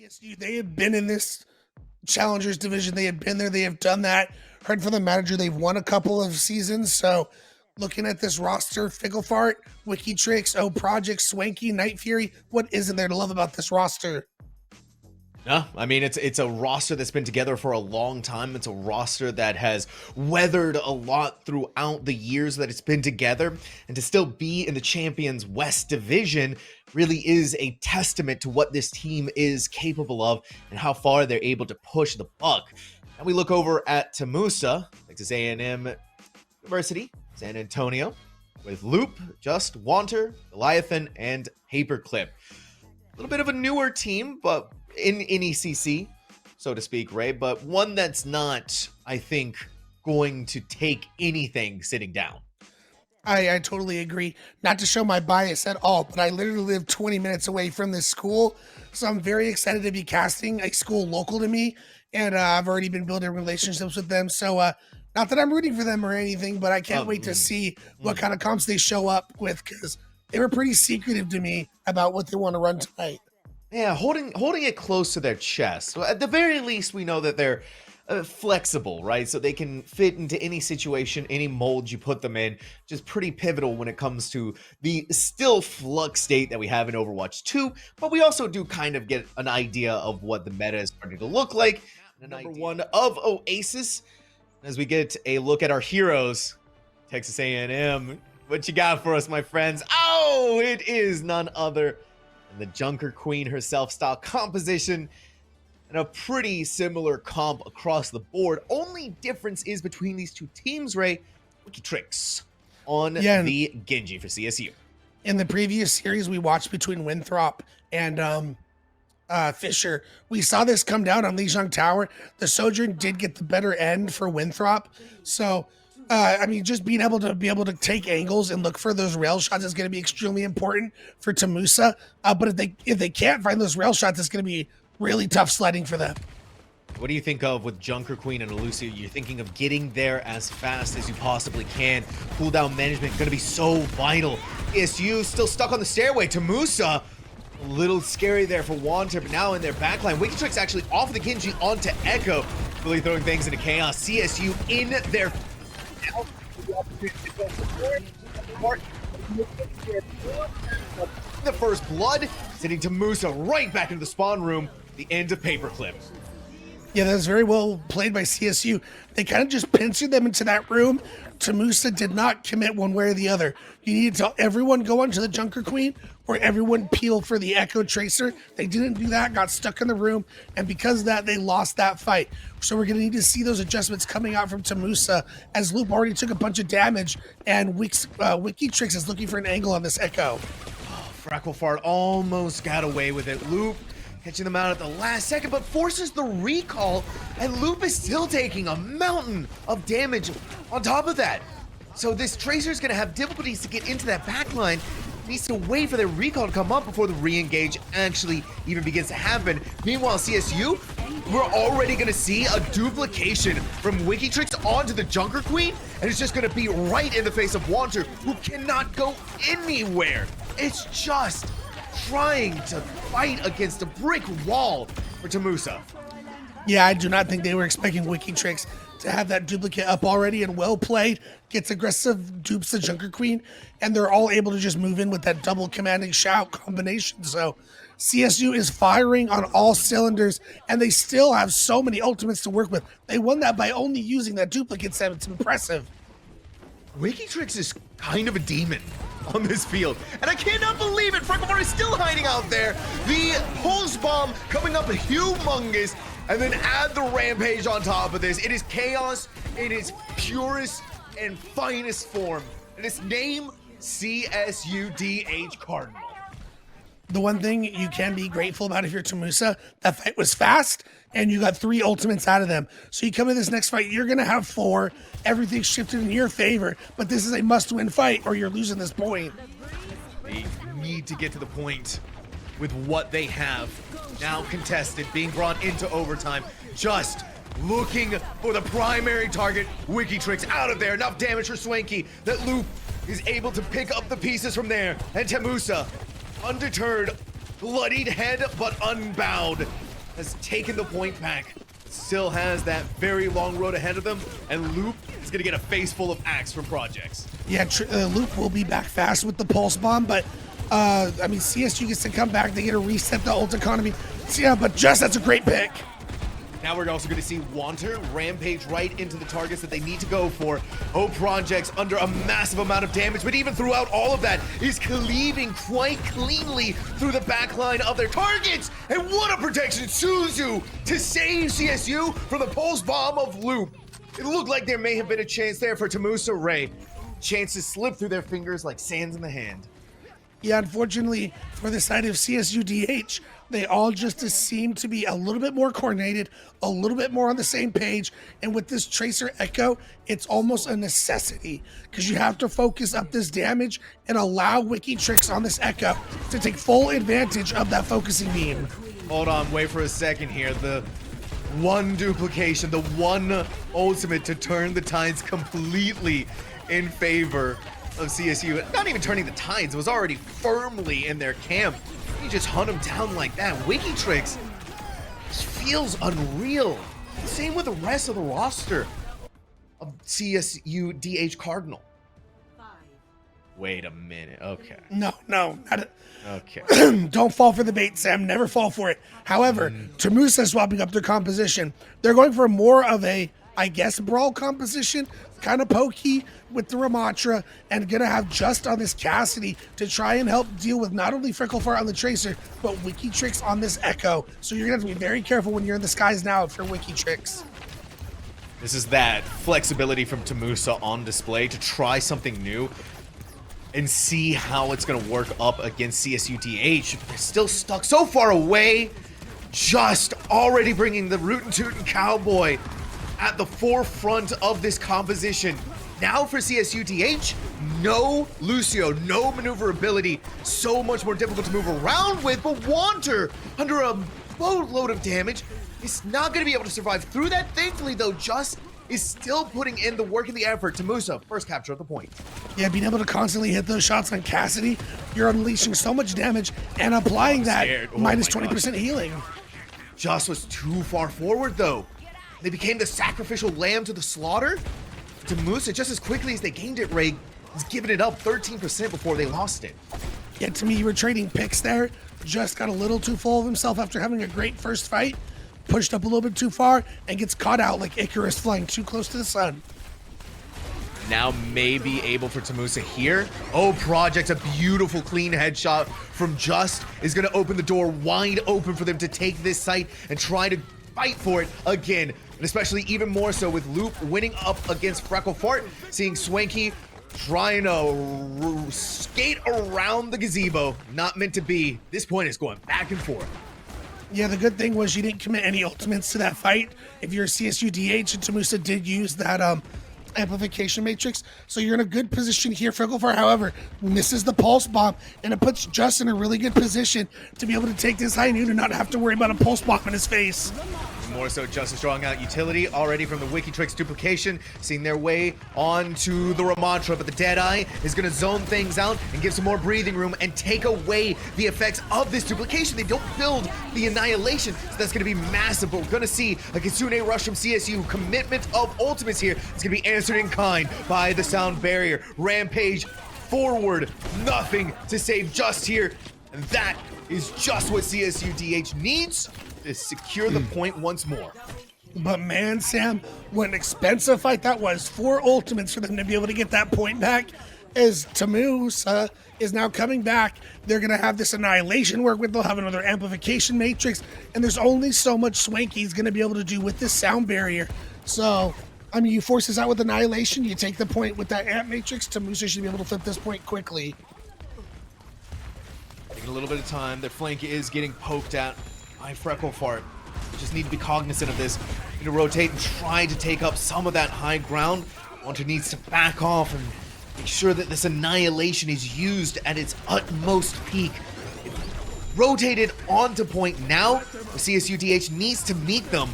CSU, they have been in this Challengers division. They have been there. They have done that. Heard from the manager, they've won a couple of seasons. So looking at this roster, Ficklefart, Wikitrix, O Project, Swanky, Night Fury, what isn't there to love about this roster? No, I mean, it's a roster that's been together for a long time. It's a roster that has weathered a lot throughout the years that it's been together. And to still be in the Champions West division really is a testament to what this team is capable of and how far they're able to push the buck. And we look over at TAMU, Texas A&M University, San Antonio, with Loop, Just, Wanter, Goliathan, and Paperclip. A little bit of a newer team, but in NECC, so to speak, Ray, but one that's not, I think, going to take anything sitting down. I totally agree. Not to show my bias at all, but I literally live 20 minutes away from this school. So I'm very excited to be casting a school local to me. And I've already been building relationships with them. So not that I'm rooting for them or anything, but I can't wait to see what kind of comps they show up with, because they were pretty secretive to me about what they want to run tonight. Yeah, holding it close to their chest. So at the very least, we know that they're flexible, right? So they can fit into any situation, any mold you put them in. Just pretty pivotal when it comes to the still flux state that we have in Overwatch 2. But we also do kind of get an idea of what the meta is starting to look like. And number one of Oasis, as we get a look at our heroes, Texas A&M. What you got for us, my friends? Oh, it is none other than the Junker Queen herself, style composition. And a pretty similar comp across the board. Only difference is between these two teams, Ray. Wikitrix on the Genji for CSU. In the previous series we watched between Winthrop and Fisher, we saw this come down on Lijiang Tower. The Sojourn did get the better end for Winthrop. So, I mean, just being able to take angles and look for those rail shots is going to be extremely important for TAMU. But if they can't find those rail shots, it's going to be really tough sledding for them. What do you think of with Junker Queen and Elucia? You're thinking of getting there as fast as you possibly can. Cooldown management going to be so vital. CSU still stuck on the stairway. TAMU, a little scary there for Wanter, but now in their backline. Wikitrix actually off the Genji onto Echo, really throwing things into chaos. CSU in their the first blood, sending TAMU right back into the spawn room. The end of Paperclip. Yeah, that's very well played by CSU. They kind of just pincered them into that room. TAMU did not commit one way or the other. You need to tell everyone go onto the Junker Queen or everyone peel for the Echo Tracer. They didn't do that, got stuck in the room, and because of that, they lost that fight. So we're going to need to see those adjustments coming out from TAMU, as Loop already took a bunch of damage, and Wikitrix is looking for an angle on this Echo. Ficklefart almost got away with it. Loop catching them out at the last second, but forces the recall, and Loop is still taking a mountain of damage on top of that. So this Tracer is going to have difficulties to get into that backline. Needs to wait for their recall to come up before the re-engage actually even begins to happen. Meanwhile, CSU, we're already going to see a duplication from Wikitrix onto the Junker Queen, and it's just going to be right in the face of Wanter, who cannot go anywhere. It's just trying to fight against a brick wall for TAMU. Yeah, I do not think they were expecting Wikitrix to have that duplicate up already, and well played. Gets aggressive, dupes the Junker Queen, and they're all able to just move in with that double commanding shout combination. So CSU is firing on all cylinders, and they still have so many ultimates to work with. They won that by only using that duplicate set. It's impressive. Wikitrix is kind of a demon on this field, and I cannot believe it. Ficklefart is still hiding out there. The pulse bomb coming up humongous, and then add the rampage on top of this. It is chaos in its purest and finest form, and its name, CSUDH Cardinal. The one thing you can be grateful about if you're TAMU, that fight was fast, and you got 3 ultimates out of them. So you come in this next fight, you're going to have 4. Everything's shifted in your favor, but this is a must-win fight, or you're losing this point. They need to get to the point with what they have now contested, being brought into overtime, just looking for the primary target. Wikitrix out of there, enough damage for Swanky that Loop is able to pick up the pieces from there, and TAMU, undeterred, bloodied head but unbowed, has taken the point back. Still has that very long road ahead of them, and Loop is going to get a face full of axe from Projects. Yeah, Loop will be back fast with the pulse bomb, but I mean, CSU gets to come back. They get to reset the ult economy. So, yeah, but Just, that's a great pick. Now we're also going to see Wanter rampage right into the targets that they need to go for. Projects under a massive amount of damage, but even throughout all of that is cleaving quite cleanly through the back line of their targets. And what a protection, Suzu, to save CSU from the pulse bomb of Loop. It looked like there may have been a chance there for ToTryHardRay. Chances slip through their fingers like sands in the hand. Yeah, unfortunately, for the side of CSUDH, they all just seem to be a little bit more coordinated, a little bit more on the same page. And with this Tracer Echo, it's almost a necessity because you have to focus up this damage and allow Wikitrix on this Echo to take full advantage of that focusing beam. Hold on, wait for a second here. The one duplication, the one ultimate to turn the tides completely in favor of CSU. Not even turning the tides, it was already firmly in their camp. You just hunt them down like that. Wikitrix feels unreal. Same with the rest of the roster of CSUDH Cardinal. Wait a minute. Okay. No, not a, Okay. don't fall for the bait, Sam. Never fall for it. However, Tamusa is swapping up their composition. They're going for more of a, I guess, brawl composition, kind of pokey with the Ramatra, and gonna have Just on this Cassidy to try and help deal with not only Fricklefart on the Tracer, but Wikitrix on this Echo. So you're gonna have to be very careful when you're in the skies now for Wikitrix. This is that flexibility from Tamusa on display to try something new and see how it's going to work up against CSUDH. They're still stuck so far away. Just already bringing the Rootin' Tootin' Cowboy at the forefront of this composition. Now for CSUDH, no Lucio, no maneuverability. So much more difficult to move around with, but Wanter, under a boatload of damage, is not going to be able to survive through that. Thankfully, though, Just is still putting in the work and the effort. Tamusa, first capture of the point. Yeah, being able to constantly hit those shots on Cassidy, you're unleashing so much damage and applying that minus 20% healing. Just was too far forward, though. They became the sacrificial lamb to the slaughter. Tamusa, just as quickly as they gained it, Ray, is giving it up 13% before they lost it. Yeah, to me, you were trading picks there. Just got a little too full of himself after having a great first fight. Pushed up a little bit too far and gets caught out like Icarus flying too close to the sun. Now maybe able for Tamusa here. Project, a beautiful clean headshot from Just is going to open the door wide open for them to take this site and try to fight for it again. And especially even more so with Loop winning up against Fricklefart, seeing Swanky trying to skate around the gazebo. Not meant to be. This point is going back and forth. Yeah, the good thing was you didn't commit any ultimates to that fight. If you're CSUDH, and Tamusa did use that amplification matrix, so you're in a good position here. Fricklefart, however, misses the pulse bomb, and it puts Just in a really good position to be able to take this high noon and not have to worry about a pulse bomb in his face. More so, Justice drawing out utility already from the Wikitrix duplication, seeing their way onto the Ramatra, but the Deadeye is going to zone things out and give some more breathing room and take away the effects of this duplication. They don't build the annihilation, so that's going to be massive, but we're going to see a Kitsune rush from CSU. Commitment of ultimates here is going to be answered in kind by the sound barrier. Rampage forward, nothing to save Just here, and that is just what CSUDH needs to secure the point once more. But man, Sam, what an expensive fight that was. 4 ultimates for them to be able to get that point back. As Tamusa is now coming back, they're going to have this annihilation work with. They'll have another amplification matrix, and there's only so much Swanky's going to be able to do with this sound barrier. So, I mean, you force this out with annihilation, you take the point with that amp matrix. Tamusa should be able to flip this point quickly. Taking a little bit of time. Their flank is getting poked at by Fricklefart. Just need to be cognizant of this. Need to rotate and try to take up some of that high ground. Wanter needs to back off and make sure that this annihilation is used at its utmost peak. Rotated onto point now. The CSUDH needs to meet them.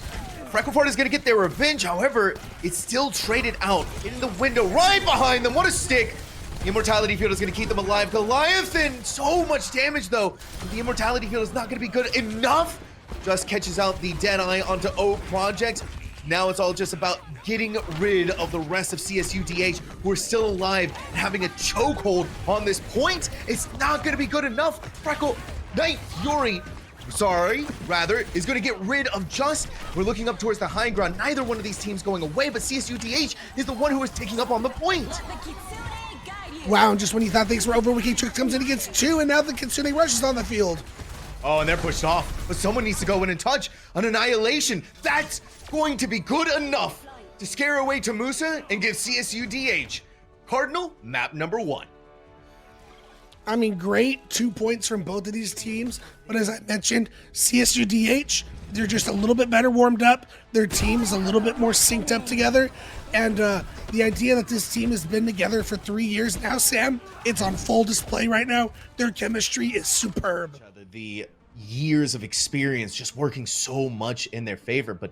Fricklefart is going to get their revenge. However, it's still traded out in the window right behind them. What a stick. The Immortality Field is going to keep them alive. Goliathan, so much damage though. The Immortality Field is not going to be good enough Just catches out the Deadeye onto O Project. Now it's all just about getting rid of the rest of CSUDH who are still alive and having a chokehold on this point. It's not going to be good enough. Freckle, Night Fury, is going to get rid of Just. We're looking up towards the high ground. Neither one of these teams going away, but CSUDH is the one who is taking up on the point. Wow, and just when you thought things were over, WikiTrix comes in and gets 2, and now the Kitsune rushes on the field. Oh, and they're pushed off, but someone needs to go in and touch an Annihilation. That's going to be good enough to scare away Tamusa and give CSUDH Cardinal map number 1. I mean, great 2 points from both of these teams, but as I mentioned, CSUDH, they're just a little bit better warmed up. Their team is a little bit more synced up together, and the idea that this team has been together for 3 years now, Sam, it's on full display right now. Their chemistry is superb. The years of experience just working so much in their favor, but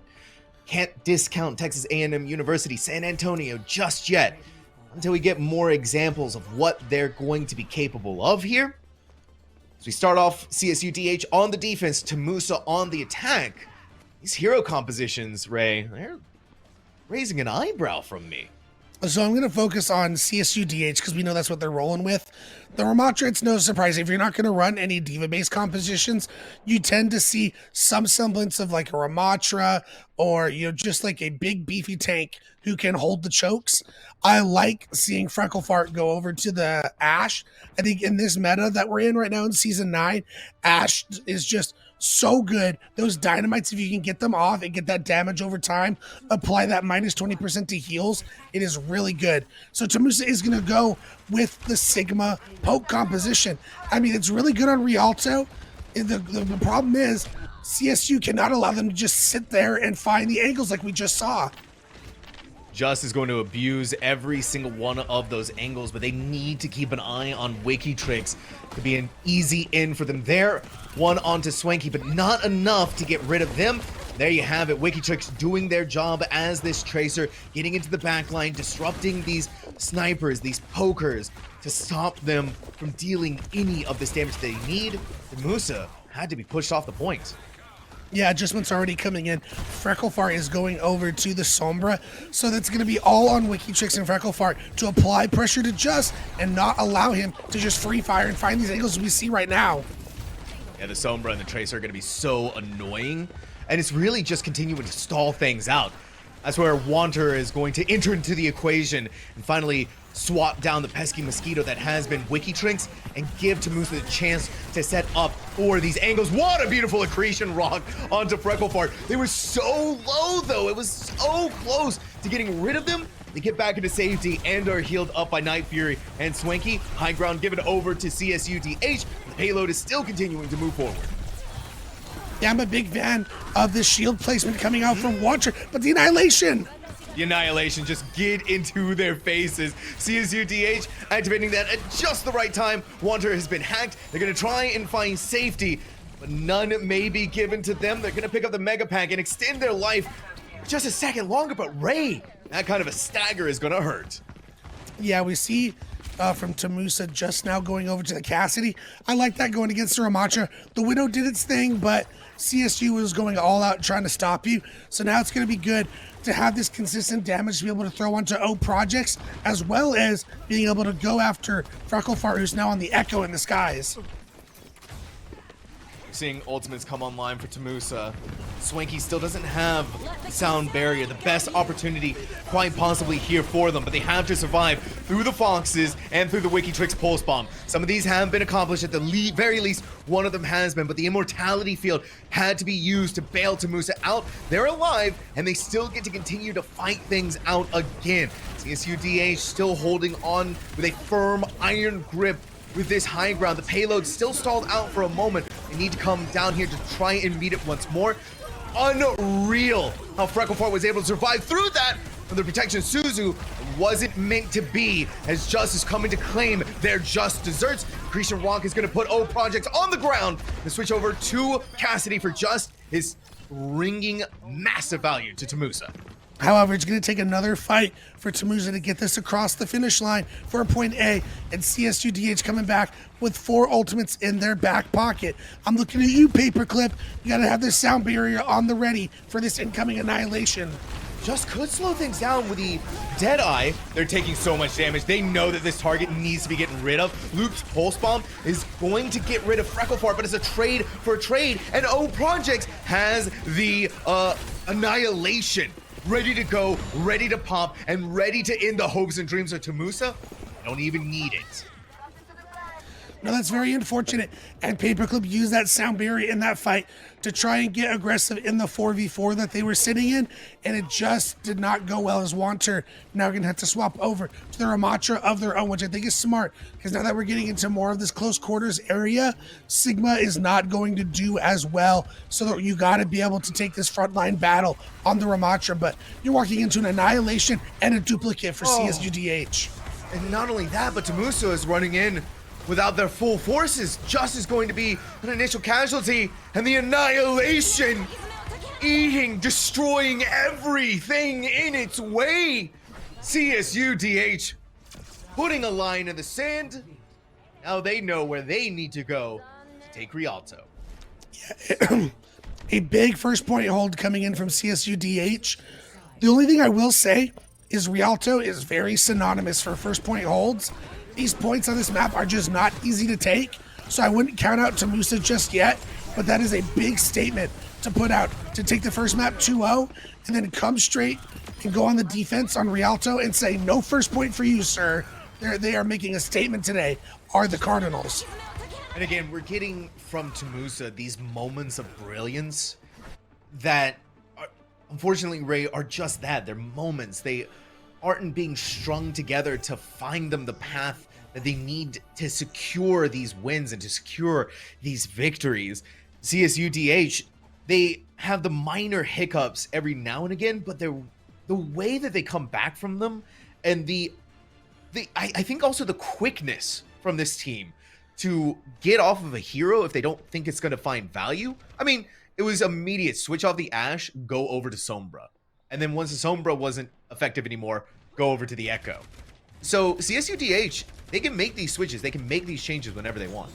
can't discount Texas A&M University, San Antonio just yet until we get more examples of what they're going to be capable of here. So we start off CSUDH on the defense, Tamusa on the attack. These hero compositions, Ray, they're raising an eyebrow from me. So I'm going to focus on CSUDH because we know that's what they're rolling with. The Ramatra, it's no surprise. If you're not going to run any Diva-based compositions, you tend to see some semblance of like a Ramatra or, you know, just like a big beefy tank who can hold the chokes. I like seeing Frecklefart go over to the Ashe. I think in this meta that we're in right now in Season 9, Ashe is just so good. Those dynamites, if you can get them off and get that damage over time, apply that minus 20% to heals, it is really good. So Tamusa is going to go with the Sigma poke composition. I mean, it's really good on Rialto. The problem is CSU cannot allow them to just sit there and find the angles like we just saw. Just is going to abuse every single one of those angles, but they need to keep an eye on WikiTrix to be an easy in for them there. One onto Swanky, but not enough to get rid of them. There you have it, WikiTrix doing their job as this Tracer, getting into the backline, disrupting these snipers, these pokers, to stop them from dealing any of this damage they need. Musa had to be pushed off the point. Yeah, adjustments already coming in. Frecklefart is going over to the Sombra, so that's going to be all on WikiTrix and Frecklefart to apply pressure to Just and not allow him to just free fire and find these angles we see right now. Yeah, the Sombra and the Tracer are going to be so annoying, and it's really just continuing to stall things out. That's where Wanter is going to enter into the equation and finally swat down the pesky mosquito that has been WikiTrix and give Tamusa the chance to set up for these angles. What a beautiful accretion rock onto Frecklefart. They were so low though. It was so close to getting rid of them. They get back into safety and are healed up by Night Fury and Swanky. High ground given over to CSUDH. The payload is still continuing to move forward. Yeah, I'm a big fan of this shield placement coming out from Wanter, but the Annihilation. The Annihilation just get into their faces. CSUDH activating that at just the right time. Wanter has been hacked. They're going to try and find safety, but none may be given to them. They're going to pick up the Mega Pack and extend their life just a second longer, but Ray, that kind of a stagger is going to hurt. Yeah, we see from Tamusa just now going over to the Cassidy. I like that going against the Ramatra. The Widow did its thing, but CSU was going all out trying to stop you. So now it's going to be good to have this consistent damage to be able to throw onto O projects, as well as being able to go after Frecklefart, who's now on the Echo in the skies. Seeing ultimates come online for Tamusa. Swanky still doesn't have sound barrier, the best opportunity quite possibly here for them, but they have to survive through the Foxes and through the WikiTrix Pulse Bomb. Some of these have been accomplished, at the very least one of them has been, but the Immortality Field had to be used to bail Tamusa out. They're alive, and they still get to continue to fight things out again. CSUDH still holding on with a firm iron grip with this high ground. The payload still stalled out for a moment. They need to come down here to try and meet it once more. Unreal how Frecklefart was able to survive through that from the protection of Suzu. Wasn't meant to be, as Just is coming to claim their just desserts. Creation Rock is going to put O Project on the ground. The switch over to Cassidy for Just is bringing massive value to Tamusa. However, it's going to take another fight for Tamusa to get this across the finish line for a point A, and CSUDH coming back with 4 ultimates in their back pocket. I'm looking at you, Paperclip. You got to have this sound barrier on the ready for this incoming annihilation. Just could slow things down with the Deadeye. They're taking so much damage. They know that this target needs to be getting rid of. Luke's Pulse Bomb is going to get rid of Frecklefart, but it's a trade for a trade. And O Projects has the Annihilation ready to go, ready to pop, and ready to end the hopes and dreams of Tamusa. Don't even need it. No, that's very unfortunate. And Paperclip used that sound barrier in that fight to try and get aggressive in the 4v4 that they were sitting in, and it just did not go well, as Wanter now going to have to swap over to the Ramatra of their own, which I think is smart, because now that we're getting into more of this close quarters area, Sigma is not going to do as well, so that you got to be able to take this frontline battle on the Ramatra, but you're walking into an annihilation and a duplicate for CSUDH. And not only that, but Tamusa is running in without their full forces. Just is going to be an initial casualty, and the Annihilation eating, destroying everything in its way. CSUDH putting a line in the sand. Now they know where they need to go to take Rialto. Yeah, a big first point hold coming in from CSUDH. The only thing I will say is Rialto is very synonymous for first point holds. These points on this map are just not easy to take, so I wouldn't count out Tamusa just yet, but that is a big statement to put out, to take the first map 2-0 and then come straight and go on the defense on Rialto and say, no first point for you, sir. They are making a statement today, are the Cardinals. And again, we're getting from Tamusa these moments of brilliance that, unfortunately, Ray, are just that. They're moments. They aren't being strung together to find them the path that they need to secure these wins and to secure these victories. CSUDH, they have the minor hiccups every now and again, but the way that they come back from them, and I think also the quickness from this team to get off of a hero if they don't think it's going to find value. I mean, it was immediate. Switch off the Ashe, go over to Sombra. And then once the Sombra wasn't effective anymore, go over to the Echo. So CSUDH, they can make these switches. They can make these changes whenever they want.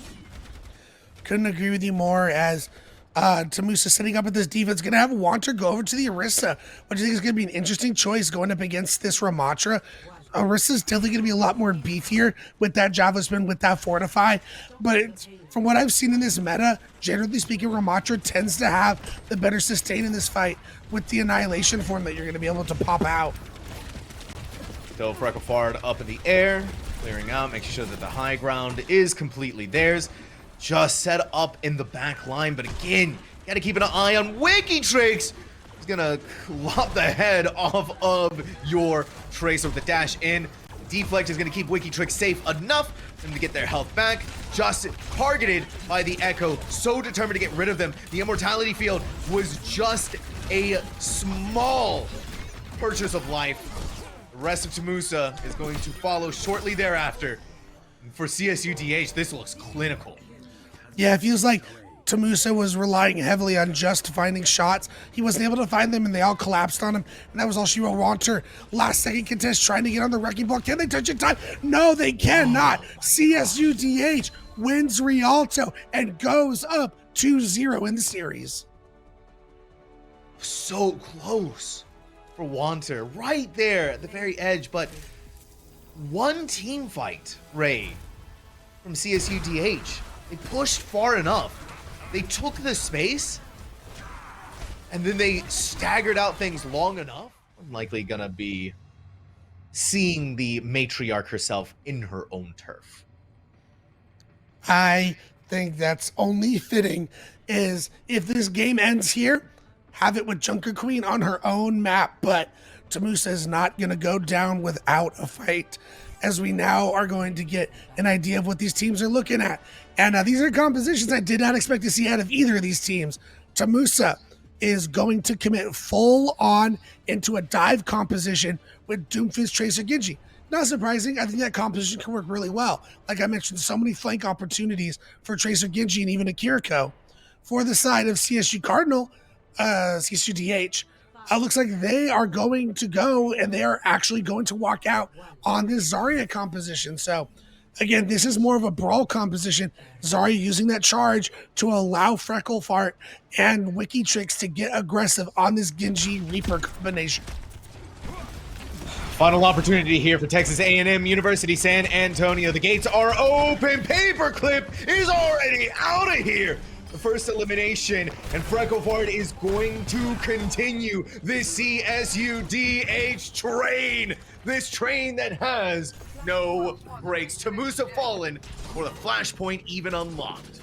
Couldn't agree with you more, as Tamusa setting up at this defense. Going to have Wanter go over to the Orisa, which I think is going to be an interesting choice going up against this Ramatra. Orisa's definitely going to be a lot more beefier with that Java Spin, with that Fortify. But from what I've seen in this meta, generally speaking, Ramatra tends to have the better sustain in this fight with the Annihilation form that you're going to be able to pop out. Still Frecklefart up in the air, clearing out, making sure that the high ground is completely theirs. Just set up in the back line, but again, got to keep an eye on Wikitrix. He's gonna lop the head off of your Tracer with the dash in. Deflect is gonna keep Wikitrix safe enough for them to get their health back. Just targeted by the Echo, so determined to get rid of them. The Immortality Field was just a small purchase of life. The rest of Tamusa is going to follow shortly thereafter. For CSUDH, this looks clinical. Yeah, it feels like Tamusa was relying heavily on just finding shots. He wasn't able to find them, and they all collapsed on him. And that was all she wrote. Wanter, last second contest, trying to get on the wrecking ball. Can they touch it time? No, they cannot. CSUDH wins Rialto and goes up 2-0 in the series. So close for Wanter, right there at the very edge, but one team fight, Ray, from CSUDH. They pushed far enough. They took the space, and then they staggered out things long enough. I'm likely gonna be seeing the matriarch herself in her own turf. I think that's only fitting, is if this game ends here, have it with Junker Queen on her own map, but Tamusa is not going to go down without a fight, as we now are going to get an idea of what these teams are looking at. And these are compositions I did not expect to see out of either of these teams. Tamusa is going to commit full on into a dive composition with Doomfist, Tracer, Genji. Not surprising. I think that composition can work really well. Like I mentioned, so many flank opportunities for Tracer, Genji, and even Akiriko. For the side of CSU Cardinal, CSUDH, Looks like they are going to go and they are actually going to walk out on this Zarya composition. So, again, this is more of a brawl composition. Zarya using that charge to allow Frecklefart and Wikitrix to get aggressive on this Genji Reaper combination. Final opportunity here for Texas A&M University San Antonio. The gates are open. Paperclip is already out of here. The first elimination, and Frecklefart is going to continue this CSUDH train. This train that has no brakes. Tamusa fallen for the flashpoint even unlocked.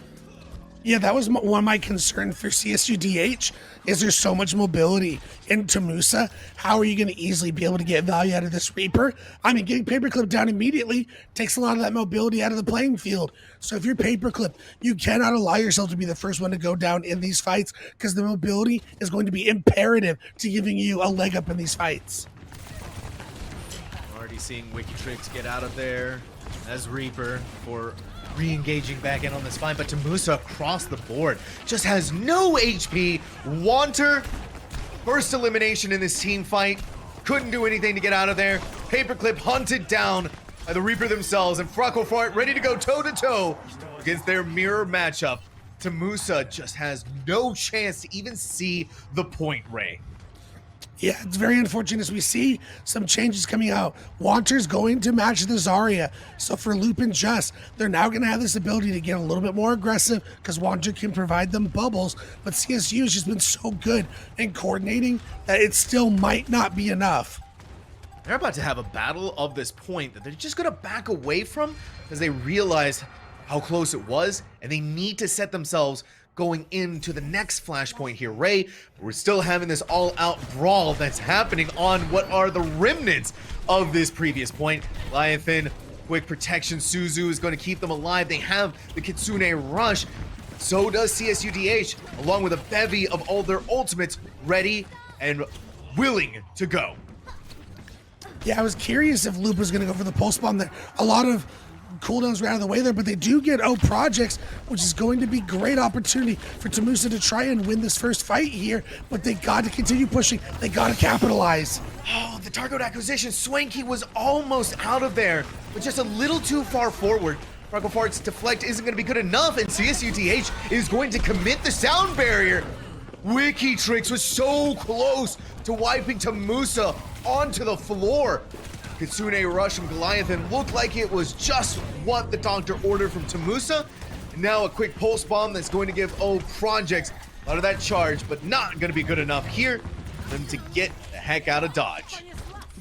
Yeah, that was one of my concerns for CSUDH, is there's so much mobility in Tamusa. How are you going to easily be able to get value out of this Reaper? I mean, getting Paperclip down immediately takes a lot of that mobility out of the playing field. So if you're Paperclip, you cannot allow yourself to be the first one to go down in these fights, because the mobility is going to be imperative to giving you a leg up in these fights. Already seeing Wikitrix get out of there as Reaper for re-engaging back in on this fight, but Tamusa across the board just has no HP. Wanter, first elimination in this team fight, couldn't do anything to get out of there. Paperclip hunted down by the Reaper themselves, and Frecklefart ready to go toe-to-toe against their mirror matchup. Tamusa just has no chance to even see the point, Ray. Yeah, it's very unfortunate as we see some changes coming out. Wanter's going to match the Zarya. So for Loop and Just, they're now going to have this ability to get a little bit more aggressive because Wanter can provide them bubbles. But CSU has just been so good in coordinating that it still might not be enough. They're about to have a battle of this point that they're just going to back away from because they realized how close it was, and they need to set themselves going into the next flashpoint here, Ray. We're still having this all-out brawl that's happening on what are the remnants of this previous point. Leviathan, quick protection. Suzu is going to keep them alive. They have the Kitsune Rush. So does CSUDH, along with a bevy of all their ultimates ready and willing to go. Yeah, I was curious if Loop was going to go for the pulse bomb there. A lot of cooldowns were out of the way there, but they do get projects, which is going to be great opportunity for Tamusa to try and win this first fight here, but they got to continue pushing. They got to capitalize. Oh, the target acquisition. Swanky was almost out of there, but just a little too far forward. Frecklefart's deflect isn't going to be good enough, and CSUDH is going to commit the sound barrier. Wikitrix was so close to wiping Tamusa onto the floor. Kitsune Rush from Goliathan looked like it was just what the doctor ordered from Tamusa. And now a quick pulse bomb that's going to give Projects a lot of that charge, but not going to be good enough here for them to get the heck out of Dodge.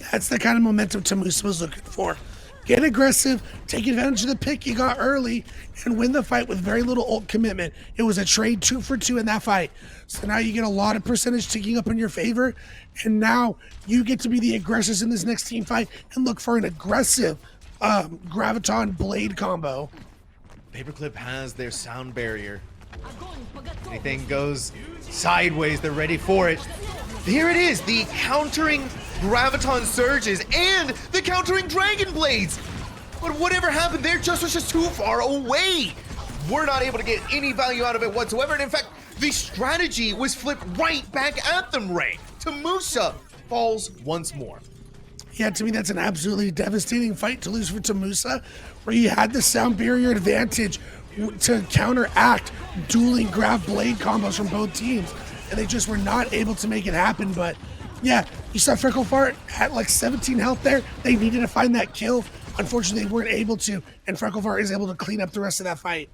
That's the kind of momentum Tamusa was looking for. Get aggressive, take advantage of the pick you got early, and win the fight with very little ult commitment. It was a trade 2 for 2 in that fight. So now you get a lot of percentage ticking up in your favor, and now you get to be the aggressors in this next team fight and look for an aggressive Graviton Blade combo. Paperclip has their sound barrier. Anything goes sideways, they're ready for it. Here it is, the countering Graviton Surges and the countering Dragon Blades. But whatever happened there just was just too far away. We're not able to get any value out of it whatsoever. And in fact, the strategy was flipped right back at them, Ray. Tamusa falls once more. Yeah, to me, that's an absolutely devastating fight to lose for Tamusa, where you had the sound barrier advantage to counteract dueling Grav Blade combos from both teams. And they just were not able to make it happen. But yeah, you saw Frecklefart at like 17 health there. They needed to find that kill. Unfortunately, they weren't able to, and Frecklefart is able to clean up the rest of that fight.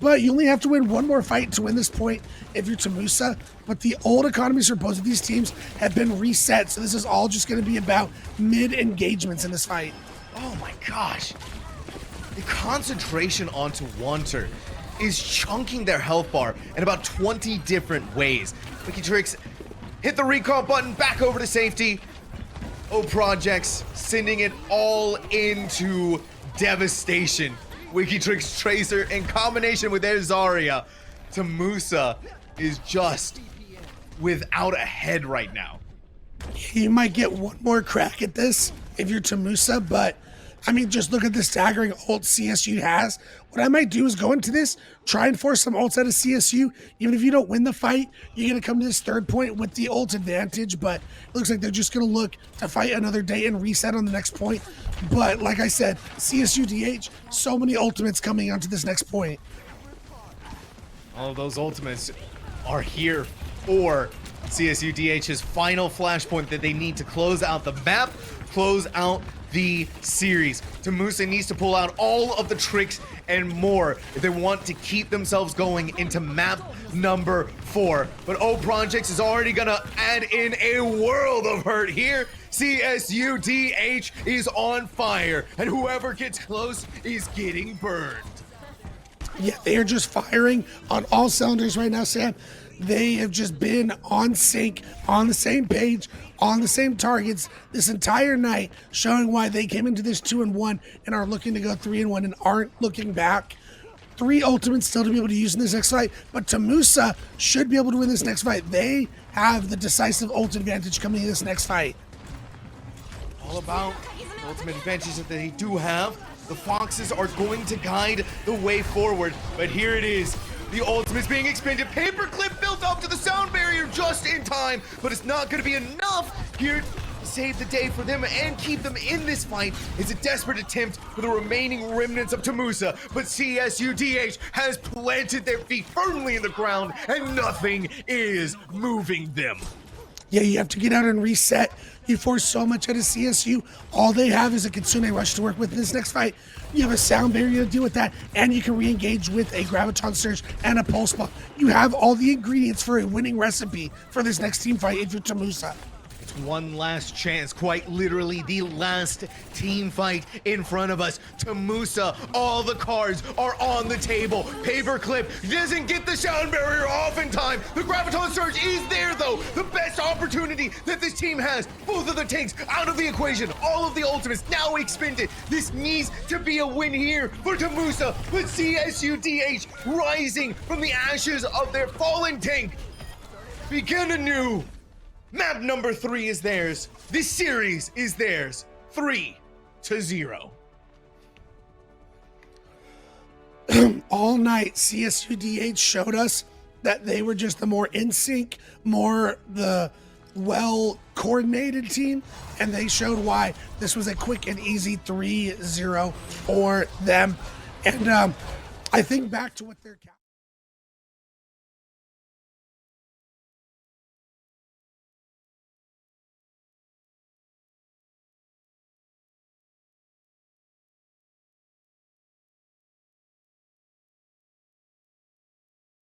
But you only have to win one more fight to win this point if you're Tamusa. But the old economies for both of these teams have been reset, so this is all just going to be about mid-engagements in this fight. Oh my gosh. The concentration onto Wanter is chunking their health bar in about 20 different ways. Wikitrix hit the recall button, back over to safety. Projects sending it all into devastation. Wikitrix Tracer in combination with their Zarya. Tamusa is just without a head right now. You might get one more crack at this if you're Tamusa, but I mean, just look at the staggering ult CSU has. What I might do is go into this, try and force some ults out of CSU. Even if you don't win the fight, you're going to come to this third point with the ult advantage, but it looks like they're just going to look to fight another day and reset on the next point. But like I said, CSUDH, so many ultimates coming onto this next point. All of those ultimates are here for CSUDH's final flashpoint that they need to close out the map, close out the series. TAMU needs to pull out all of the tricks and more if they want to keep themselves going into map number 4. But O Projects is already gonna add in a world of hurt here. CSUDH is on fire, and whoever gets close is getting burned. Yeah, they are just firing on all cylinders right now, Sam. They have just been on sync, on the same page, on the same targets this entire night, showing why they came into this 2-1 and are looking to go 3-1 and aren't looking back. 3 ultimates still to be able to use in this next fight, but TAMU should be able to win this next fight. They have the decisive ult advantage coming in this next fight. All about the ultimate advantages that they do have. The Foxes are going to guide the way forward, but here it is. The ultimate's being expended. Paperclip built up to the sound barrier just in time, but it's not going to be enough here to save the day for them and keep them in this fight. It's a desperate attempt for the remaining remnants of TAMU, but CSUDH has planted their feet firmly in the ground and nothing is moving them. Yeah, you have to get out and reset. You force so much out of CSU. All they have is a Kitsune Rush to work with in this next fight. You have a sound barrier to deal with that, and you can re-engage with a Graviton Surge and a Pulse Bomb. You have all the ingredients for a winning recipe for this next team fight if you're TAMU. It's one last chance, quite literally the last team fight in front of us. TAMU, all the cards are on the table. Paperclip doesn't get the sound barrier off in time. The Graviton Surge is there though. The best opportunity that this team has. Both of the tanks out of the equation. All of the ultimates now expended. This needs to be a win here for TAMU, but CSUDH rising from the ashes of their fallen tank. Begin anew. Map number 3 is theirs. This series is theirs. 3-0. All night, CSUDH showed us that they were just the more in sync, more the well-coordinated team, and they showed why this was a quick and easy 3-0 for them. And I think back to what their